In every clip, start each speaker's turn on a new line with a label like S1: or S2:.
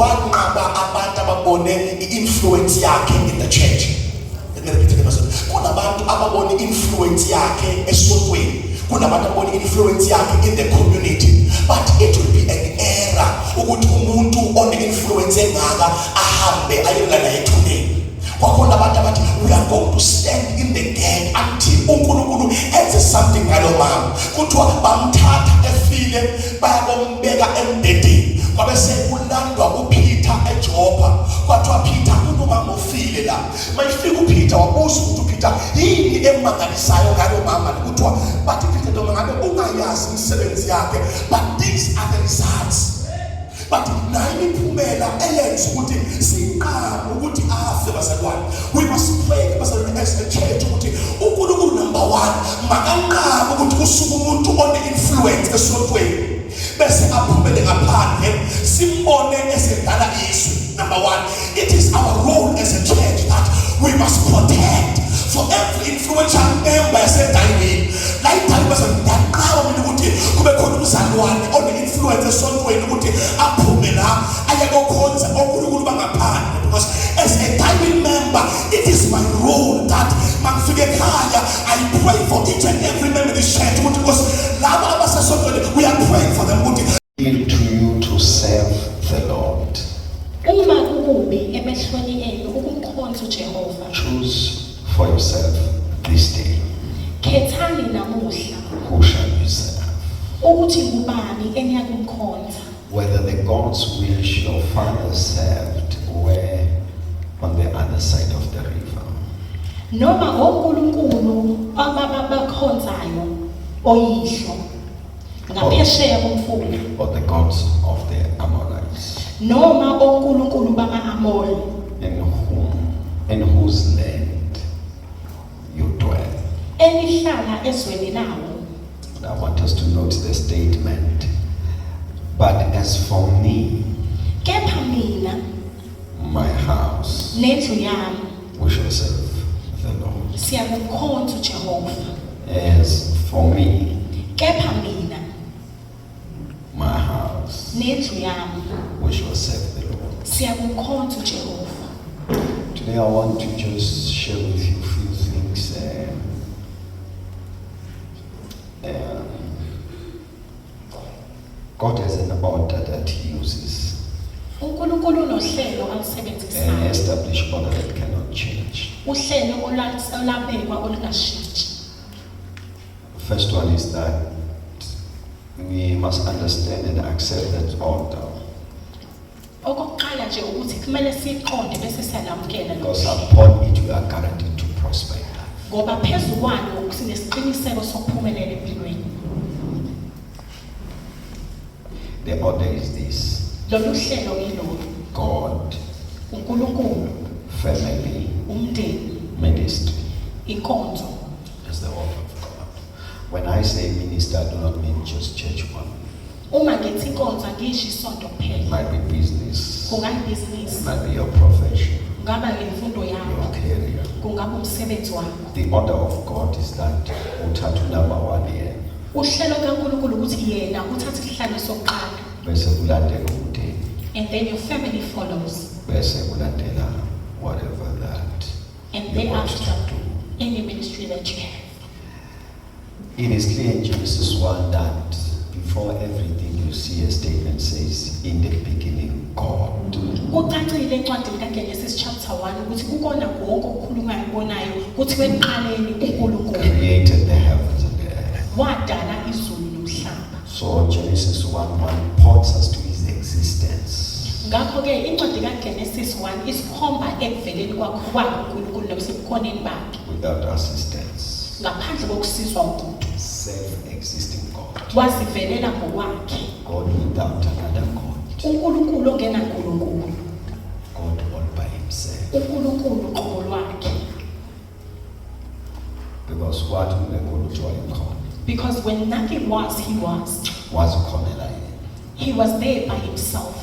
S1: wanqaba abantu ababone i-influence yakhe in the church. Kunabantu ababone influence yakhe esontweni, kunabantu ababone influence yakhe in the community, but it will be an error ukuthi umuntu one-influence engaka ahambe ayelana ethuneni. Kwakhona abantu abathi we are going to stand in the gap until uNkulunkulu enze something ngalo mama. Kuthiwa bamthatha efile bayabombeka embedeni, kwabe sekulandwa uPeter eJopha. Kwathiwa Peter umama ufile la. Mayifika uPeter wabuza ukuthi uPeter yini emangalisayo ngalo mama. Kuthiwa bathi Peter noma ngabe ungayazi imisebenzi yakhe, but these are the results. But nayo imiphumela eyenza ukuthi siqhamuke ukuthi afe bazalwane. We must pray bazalwane as a church ukuthi uNkulunkulu number 1 makanqabe ukuthi usuku umuntu one-influence esontweni bese aphumele ngaphandle simbone esedala izwi. Number 1, it is our role as a church that we must protect for every influential member yasedayini. La idayini bazandaqaba mina ukuthi kube khona umzalwane one-influence esontweni ukuthi aphume la ayekokhonza oNkulunkulu bangaphandle. Because as a dying member, it is my role that mangifike ekhaya I pray for each and every member of the church because laba abasesontweni we are praying for them ukuthi
S2: to you to serve the Lord.
S3: Uma kukubi emehlweni enu ukumkhonza uJehova.
S2: Choose for yourself this day.
S3: Khethani namuhla
S2: Who shall you serve?
S3: ukuthi ngubani eniyakumkhonza.
S2: Whether the gods which your father served were on the other side of the river,
S3: Noma onkulunkulu ababakhonzayo oyihlo ngaphesheya komfula.
S2: or the gods of the Amorites,
S3: Noma onkulunkulu bama-Amori
S2: in whose land you dwell.
S3: enihlala ezweni lawo.
S2: I want us to note the statement. But as for me,
S3: Kepha mina
S2: my house,
S3: nendlu yami
S2: we shall serve the Lord.
S3: siyakumkhonza uJehova.
S2: As for me,
S3: Kepha mina
S2: my house,
S3: nendlu yami
S2: we shall serve the Lord.
S3: siyakumkhonza uJehova.
S2: Today I want to just share with you a few things. God has an order that He uses,
S3: uNkulunkulu unohlelo
S2: an
S3: alisebenzisayo.
S2: established order that cannot change.
S3: Uhlelo olabekwa olungashintshi.
S2: First one is that we must understand and accept that order,
S3: Okokuqala nje ukuthi kumele siqonde bese siyalamukela
S2: because
S3: lokho.
S2: upon it we are guaranteed to prosper in life.
S3: Ngoba phezulu kwalo sinesiqiniseko sokuphumelela empilweni.
S2: The order is this:
S3: Lolu hlelo yilolu.
S2: God,
S3: uNkulunkulu,
S2: family,
S3: umndeni,
S2: ministry.
S3: inkonzo.
S2: That's the order of God. When I say minister, I do not mean just church one.
S3: Uma ngithi inkonzo ngisho isonto
S2: It
S3: kuphela.
S2: might be business,
S3: Kungayibhizinisi,
S2: it might be your profession,
S3: kungaba imfundo
S2: your
S3: yakho,
S2: career.
S3: kungaba umsebenzi wakho.
S2: The order of God is that uthathu number 1 here,
S3: Uhlelo kaNkulunkulu ukuthi yena uthatha isihlalo sokuqala
S2: bese kulandela umndeni,
S3: and then your family follows
S2: bese kulandela whatever that
S3: and
S2: you want
S3: thereafter
S2: to do.
S3: any ministry that you have.
S2: It is clear in Genesis 1 that before everything you see a statement says, in the beginning God.
S3: Kucacile encwadini kaGenesis chapter 1 ukuthi kukona konke okukhulunywayo kubonayo ukuthi wekuqaleni uNkulunkulu
S2: Created the heavens and the earth.
S3: wadala izulu nomhlaba.
S2: So Genesis 1:1 points us to his existence.
S3: Ngakho ke incwadi kaGenesis 1 isikhomba ekuveleni kwakho kwaNkulunkulu nokusebukhoneni bakhe
S2: Without assistance,
S3: ngaphandle kokusizwa umuntu.
S2: self-existing God.
S3: Wazivelela ngokwakhe.
S2: God without another God.
S3: uNkulunkulu ongena nkulunkulu.
S2: God all by himself.
S3: uNkulunkulu uqobo lwakhe.
S2: Because what we call
S3: Because when nothing was, he was.
S2: khona la yena.
S3: He was there by himself.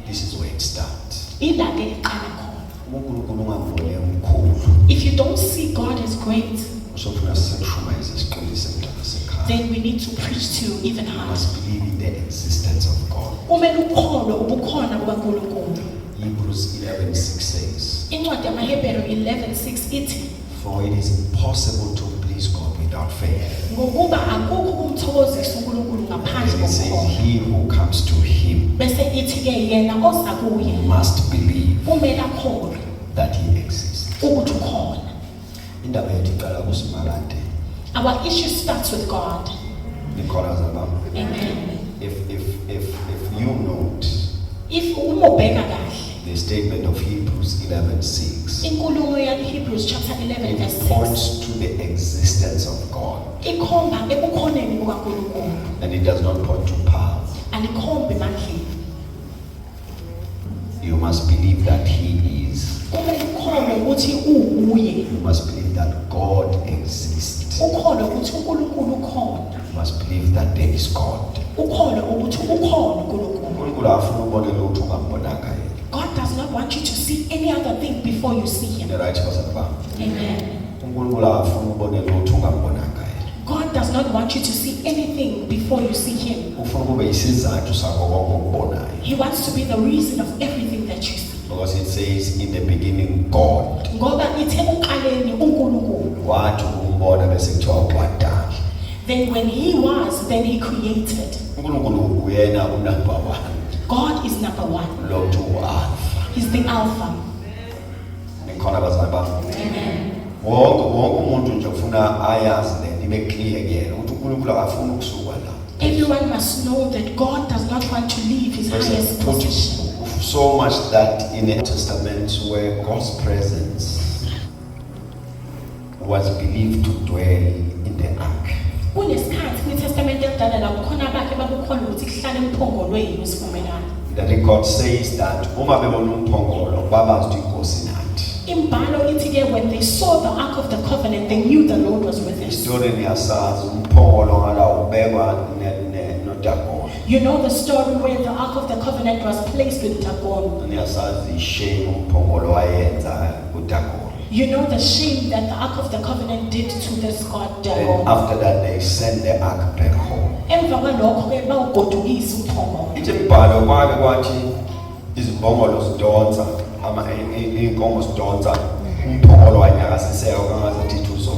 S2: This is where it starts.
S3: Ila ke iqala khona.
S2: uNkulunkulu ungambone umkhulu.
S3: If you don't see God as great,
S2: Usofuna sishumayeze siqolise mntana sekhaya.
S3: then we need to preach to even
S2: You
S3: higher.
S2: must believe in the existence of God.
S3: Kumele ukholwe ubukhona bukaNkulunkulu.
S2: Hebrews 11:6 says,
S3: Incwadi yamaHebheru 11:6 ithi,
S2: for it is impossible to please God without faith.
S3: ngokuba akukho kumthokozisa uNkulunkulu ngaphandle
S2: And it says,
S3: kokukholwa.
S2: he who comes to him
S3: Bese ithi-ke yena oza kuye
S2: must believe
S3: kumele akholwe
S2: that he exists.
S3: ukuthi ukhona.
S2: Indaba yethu iqala kusimakade.
S3: Our issue starts with God.
S2: Because
S3: Amen.
S2: if you note
S3: If umobheka kahle
S2: the statement of Hebrews 11:6,
S3: inkulumo yaHebrews chapter 11
S2: it
S3: verse 6
S2: points to the existence of God,
S3: ikhomba ebukhoneni bukaNkulunkulu
S2: and it does not point to power.
S3: alikhombi emandleni.
S2: You must believe that he is.
S3: Kumele ukholwe ukuthi uwuye.
S2: You must believe that God exists.
S3: Ukholwe ukuthi uNkulunkulu ukhona.
S2: You must believe that there is God.
S3: Ukholwe ukuthi ukhona uNkulunkulu.
S2: uNkulunkulu afuna ubone lutho ungambonanga yena.
S3: God does not want you to see any other thing before you see him.
S2: The right person bam.
S3: Amen.
S2: uNkulunkulu afuna ubone lutho ungambonanga yena.
S3: God does not want you to see anything before you see him.
S2: Ufuna kube isizathu sakho konke okubonayo.
S3: He wants to be the reason of everything that you see.
S2: Because it says in the beginning God.
S3: Ngoba ithe uqaleni uNkulunkulu.
S2: Wathi ukumbona bese kuthiwa wadala.
S3: Then when he was, then he created.
S2: uNkulunkulu uyena unumber 1.
S3: God is number one.
S2: Lo tu alpha.
S3: He's the Alpha.
S2: Nikhona bazali bami.
S3: Amen.
S2: Wonke umuntu nje ufuna ayazi le ibe clear kuyena ukuthi uNkulunkulu akafuni ukusuka la.
S3: Everyone must know that God does not want to leave his highest
S2: Put
S3: position.
S2: so much that in the Testament where God's presence was believed to dwell in the ark.
S3: Kunesikhathi kwiTestament elidala la kukhona abakhe babukhona ukuthi kuhlale emphongolweni wesivumelwano.
S2: The record says that uma bebona umphongolo babazi ukuthi inkosi nathi.
S3: Imbalo ithi-ke when they saw the Ark of the Covenant, they knew the Lord was with us.
S2: Story niyasazi umphongolo ngala ubekwa noDagon.
S3: You know the story where the Ark of the Covenant was placed with Dagon.
S2: Niyasazi ishame umphongolo wayenza kuDagon.
S3: You know the shame that the Ark of the Covenant did to this God
S2: Then
S3: Dagon.
S2: after that they sent the ark back home.
S3: Emva kwalokho-ke bawugodukisa umphongolo.
S2: Ithi mbhalo kwake kwathi izimbongolo zidonsa inkomo zidonsa umphongolo wanyakaziseka kangazathi ithuzo.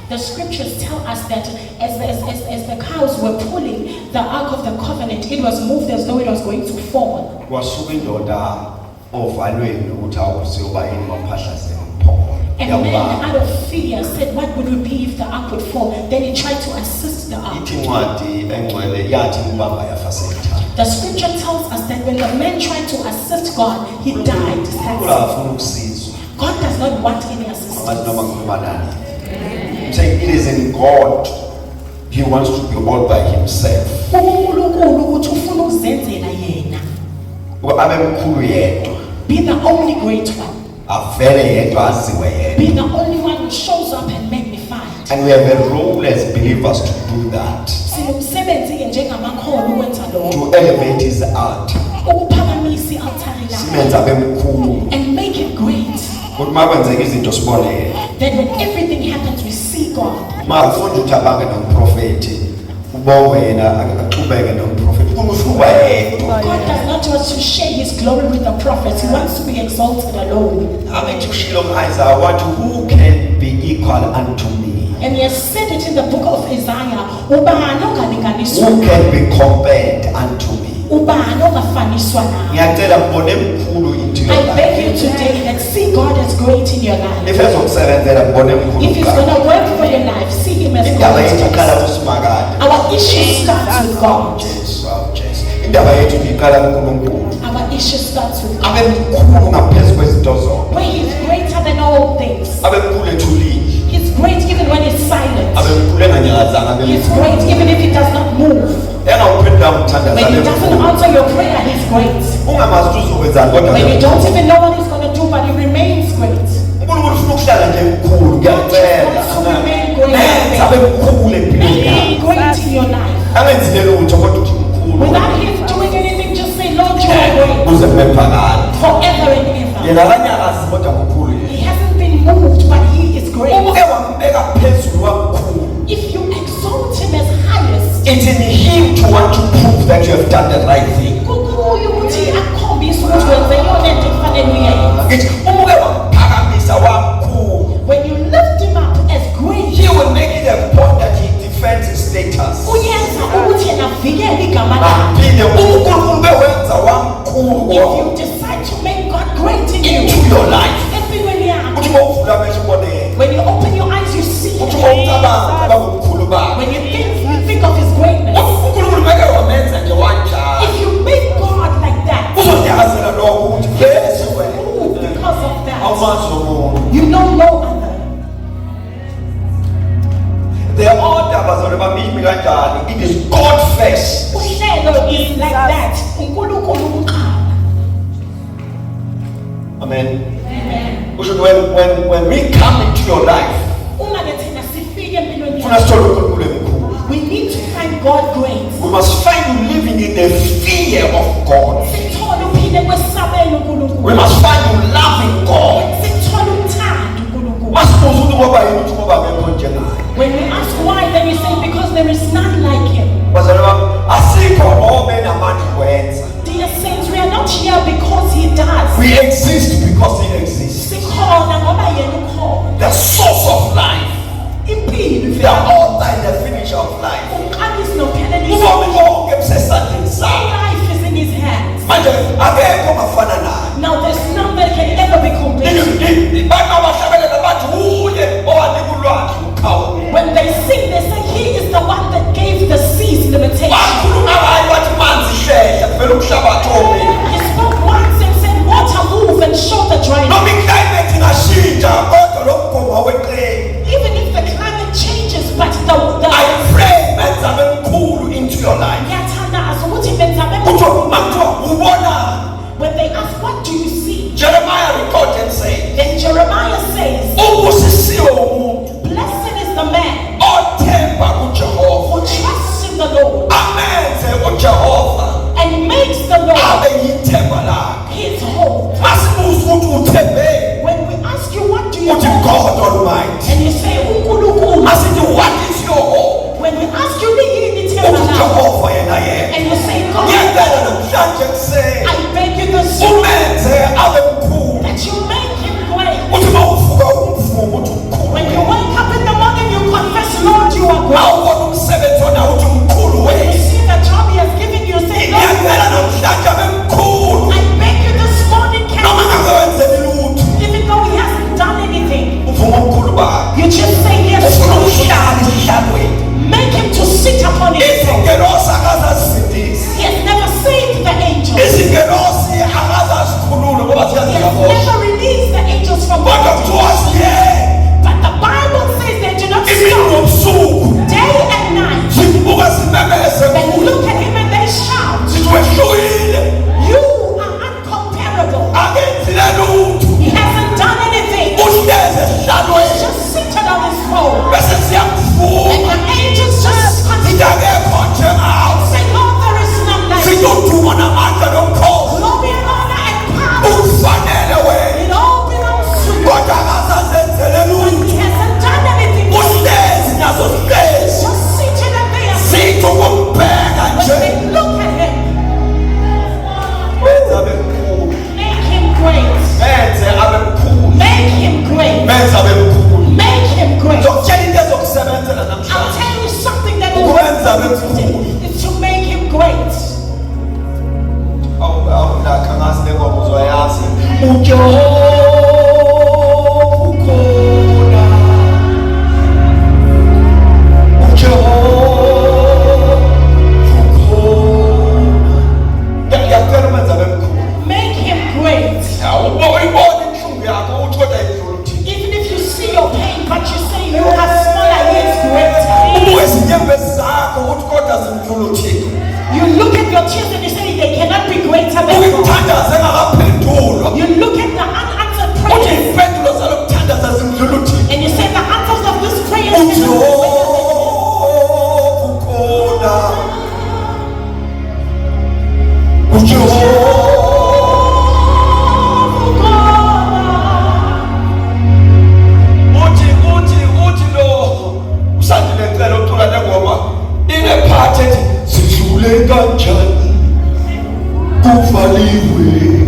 S3: The scriptures tell us that as the cows were pulling the Ark of the Covenant, it was moved as though it was going to fall.
S2: Kwasuka indoda ovalweni ukuthi awusiyoba yini maphahlazela umphongolo.
S3: And man, out of fear, said, what would it be if the ark would fall? Then he tried to assist the ark.
S2: Ithi incwadi engcwele yathi ubamba yafa sethatha.
S3: The scripture tells us that when the man tried to assist God, he died.
S2: uNkulunkulu afuna ukusizwa.
S3: God does not want any
S2: Amazi
S3: assistance.
S2: noma ngikhuluma nani. I'm saying it is in God. He wants to be all by himself.
S3: uNkulunkulu ukuthi ufuna ukuzenzela yena.
S2: Ukuba abe mkhulu yedwa.
S3: Be the only great one.
S2: Avele yedwa aziwe yedwa.
S3: Be the only one who shows up and magnified.
S2: And we have a role as believers to do that.
S3: Sinomsebenzi-ke njengamakholo ukwenza lokho.
S2: To elevate his art.
S3: Ukuphakamisa i-altare lakhe.
S2: Simenza abe mkhulu.
S3: And make it great.
S2: Ukuthi makwenzeka izinto sibone yena.
S3: That when everything happens, we see God.
S2: Mafunda ukuthi abange nomprofeti. Ubonge yena aqhubeke nomprofeti. Kuba yedwa.
S3: God does not want to share his glory with the prophets. He wants to be exalted alone.
S2: Abethi ushilo Isaiah wathi who can be equal unto me?
S3: And he has said it in the book of Isaiah. Ubani ongalinganiswa
S2: Who
S3: nawe?
S2: can be compared unto me?
S3: Ubani ongafaniswa nawe?
S2: Ngiyacela mbone mkhulu into your
S3: I beg
S2: life.
S3: you today that see God as great in your life.
S2: If ezokusebenzela mbone mkhulu.
S3: If he's going to work for your life, see him as
S2: Indaba yethu iqala
S3: great.
S2: kusimakade.
S3: Our issue starts with God.
S2: Jesu, Jesu. Indaba yethu iqala kuNkulunkulu.
S3: Our issue starts with God.
S2: Abe mkhulu ngaphezu kwezinto zonke.
S3: Where he's greater than all things.
S2: Abe mkhulu ethulile.
S3: He's great even when he's silent.
S2: Abe mkhulu enganyakazanga abe
S3: He's
S2: mkhulu.
S3: great even if he does not move.
S2: Engawuphendula umthandazo
S3: When he
S2: abe
S3: doesn't
S2: mkhulu.
S3: answer your prayer, he's great.
S2: Ungamazi ukuthi uzokwenzani kodwa
S3: When you
S2: abe
S3: don't
S2: mkhulu.
S3: even know what he's going to do, but he remains great.
S2: uNkulunkulu ufuna ukuhlala nje mkhulu.
S3: God just
S2: Ngiyacela.
S3: wants to remain great.
S2: Abe mkhulu empilweni
S3: Make
S2: yakho.
S3: him great in your life.
S2: Angenzile lutho kodwa uthi mkhulu.
S3: Without him doing anything, just say, Lord, you are great.
S2: Kuze kube phakade.
S3: Forever and ever.
S2: Yena akanyakazi kodwa mkhulu yena.
S3: He hasn't been moved, but he is great.
S2: Uke wambeka phezulu wamkhulu.
S3: If you exalt him as high
S2: It's in him to want to prove that you have done the right thing.
S3: Kukuye ukuthi akukhombise ukuthi wenze yona into ekufanele uyenze.
S2: Ngithi uma uke wamphakamisa wamkhulu,
S3: When you lift him up as great,
S2: he will make it a point that he defends his status.
S3: uyenza ukuthi yena avikele igama lakhe.
S2: Aphinde uNkulunkulu bewenza wamkhulu
S3: If you decide to make God great in you,
S2: into your life,
S3: empilweni yakho,
S2: uthi mawuvula amehlo ubone yena,
S3: when you open your eyes, you see
S2: uthi
S3: him.
S2: mawucabanga ngobukhulu bakhe,
S3: When you think of his greatness,
S2: uNkulunkulu meke wamenza nje wanjalo,
S3: if you make God like that,
S2: uzonyakazela lokho ukuthi bese wena
S3: move because of that.
S2: awumazi umuntu.
S3: You know no other.
S2: The order bazalwane bami yimi kanjani. It is God first.
S3: Uhlelo is like that. uNkulunkulu kuqala.
S2: Amen.
S3: Amen.
S2: Usho when we come into your life,
S3: Uma ke thina sifike empilweni
S2: funa
S3: yakho,
S2: sithole uNkulunkulu emkhulu.
S3: we need to find God great.
S2: We must find you living in the fear of God.
S3: Sithole uphile kwesabela uNkulunkulu.
S2: We must find you loving God.
S3: Sithole uthando uNkulunkulu.
S2: Masibuza ukuthi ngoba yini ukuthi ngoba ngekho njengaye.
S3: When we ask why, then you say because there is none like him.
S2: Bazalwane bami, asikho ngoba enamandla kwenza.
S3: Dear saints, we are not here because he does.
S2: We exist because he exists.
S3: Sikhona ngoba yena ukhona.
S2: The source of life,
S3: Impilo
S2: the author and the finisher of life.
S3: umqalisi nophelelisi.
S2: Ubomi bonke busesandleni sakhe.
S3: Life is in his hands.
S2: Manje akekho ongafana naye.
S3: Now there's none that can ever be complete.
S2: Bantu abahlabelela bathi uye owanika ulwandle ukhawu.
S3: When they sing, they say he is the one that gave the seas limitation.
S2: Wakhuluma ngayo wathi manzi hlehla kuvela umhlabathi omile.
S3: He spoke once and said water move and show the dryness.
S2: Noma i-climate ingashintsha kodwa lo mgomo aweqeli.
S3: Even if the climate changes, but
S2: I pray menza bemkhulu into your life.
S3: ngiyathandaza ukuthi benza
S2: Kuthiwa makuthiwa ubonani.
S3: when they ask what do you see,
S2: Jeremiah recorded and said,
S3: then Jeremiah says,
S2: ubusisiwe umuntu
S3: blessed is the man
S2: othemba kuJehova.
S3: who trusts in the Lord
S2: Amenze uJehova
S3: and makes the Lord
S2: abe yithemba lakhe.
S3: his hope.
S2: Masibuza ukuthi uthembe
S3: When we ask you what do you
S2: uthi
S3: hope,
S2: God Almighty.
S3: and you say uNkulunkulu,
S2: Asithi what is your hope?
S3: when we ask you liyini themba
S2: Uthi
S3: lakho,
S2: Jehova yena yena.
S3: and you say God,
S2: Ngiyacela namhlanje kuseni
S3: I beg you this morning
S2: umenze abe mkhulu.
S3: that you make him great.
S2: Uthi mawuvuka umvumo uthi mkhulu.
S3: When you wake up in the morning, you confess, Lord, you are great.
S2: Awubona umsebenzi wona uthi mkhulu
S3: You
S2: wena.
S3: see the job he has given you, say, Lord,
S2: Ngiyacela namhlanje abe mkhulu.
S3: I beg you this morning,
S2: Noma
S3: can
S2: ngakenzeli lutho.
S3: even though he hasn't done anything,
S2: Uvumo omkhulu bakhe.
S3: you just say yes,
S2: Ufuna
S3: Lord.
S2: ukuhlala esihlalweni.
S3: Make him to sit upon his throne.
S2: Izingelosi akazazisindisi.
S3: He has never saved the angels.
S2: Izingelosi akazazikhulule ngoba
S3: He has
S2: ziyaziyabona.
S3: never released the angels from
S2: Kodwa
S3: God.
S2: kuthiwa siye
S3: But the Bible says they do not
S2: imini
S3: stop
S2: nobusuku
S3: day and night.
S2: zivuka zimemeze
S3: They
S2: kuye.
S3: look at him and they shout,
S2: Zithi wehlukile.
S3: you are uncomparable.
S2: Akenzile lutho.
S3: He hasn't done anything.
S2: Uhlezi
S3: He's
S2: esihlalweni.
S3: just seated on his throne.
S2: Bese
S3: And
S2: siyamvuka.
S3: the angels just
S2: Sithi
S3: continue
S2: akekho njengawe.
S3: to say, Lord, there is none like
S2: Sithi
S3: you.
S2: udumo namandla nomkhosi.
S3: Glory and honor and power.
S2: Ufanele wena.
S3: It all belongs to you.
S2: Kodwa akazazenzele lutho.
S3: He hasn't done anything.
S2: Uhlezi nazo sihlezi.
S3: Just seated and there.
S2: Sithi ukumbheka
S3: When
S2: nje.
S3: they look at him,
S2: Menze abe mkhulu.
S3: make him great.
S2: Menze abe mkhulu.
S3: Make him great.
S2: Menze abe mkhulu.
S3: Make him great.
S2: Ngizokutshela into ezokusebenzela
S3: I'll
S2: namhlanje.
S3: tell you something that will
S2: Ukwenza
S3: work
S2: bemkhulu.
S3: is to make him great.
S2: Awulakha ngazi le ngoma uzoyazi. uJehova ukhona. uJehova ukhona. Ngiyacela umenze abe mkhulu.
S3: Make him great.
S2: Uyibona inhlungu yakho uthi kodwa idlula uthini.
S3: Even if you see your pain, but you say you are smaller, he is greater.
S2: Ubuke izinyembezi zakho uthi kodwa zimdlula uthini.
S3: You look at your tears and you say they cannot be greater than God.
S2: Ukuthandaza engakaphendulwa.
S3: You look at the
S2: Waliwe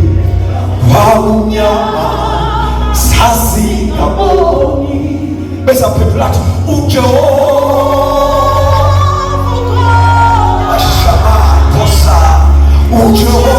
S2: Waunyama Sazi Kaboni Besa Peplat Ujo Ashaba Kosa Ujo